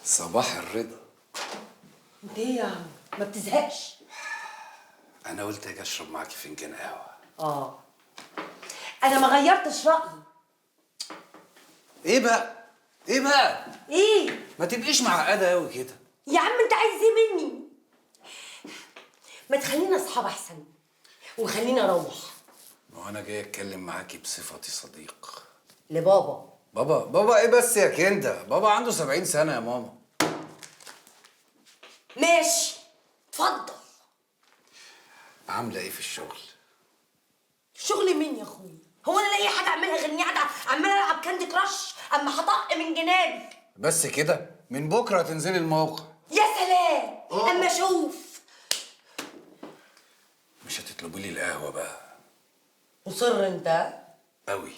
صباح الرضا. انت ايه يا عم؟ ما بتزهقش؟ انا قلت اجي اشرب معاكي فنجان قهوه. انا ما غيرتش رايي. ايه بقى؟ ايه بقى؟ ايه ما تبقيش معقده قوي كده. يا عم؟ انت عايز ايه مني؟ ما تخلينا اصحاب احسن وخلينا اروح. ما هو انا جاي اتكلم معاكي بصفتي صديق. لبابا. بابا ايه بس يا كندا؟ بابا عنده 70 سنه يا ماما. ماشي، اتفضل. عامله ايه في الشغل؟ شغل مين يا اخويا؟ هو انا لاقي حاجه اعملها غير اني قاعده عماله العب كاندي كراش اما هطق من جنابي؟ بس كده؟ من بكره هتنزلي الموقع. يا سلام. اما اشوف. مش هتطلبي لي القهوه بقى؟ مصر انت؟ قوي.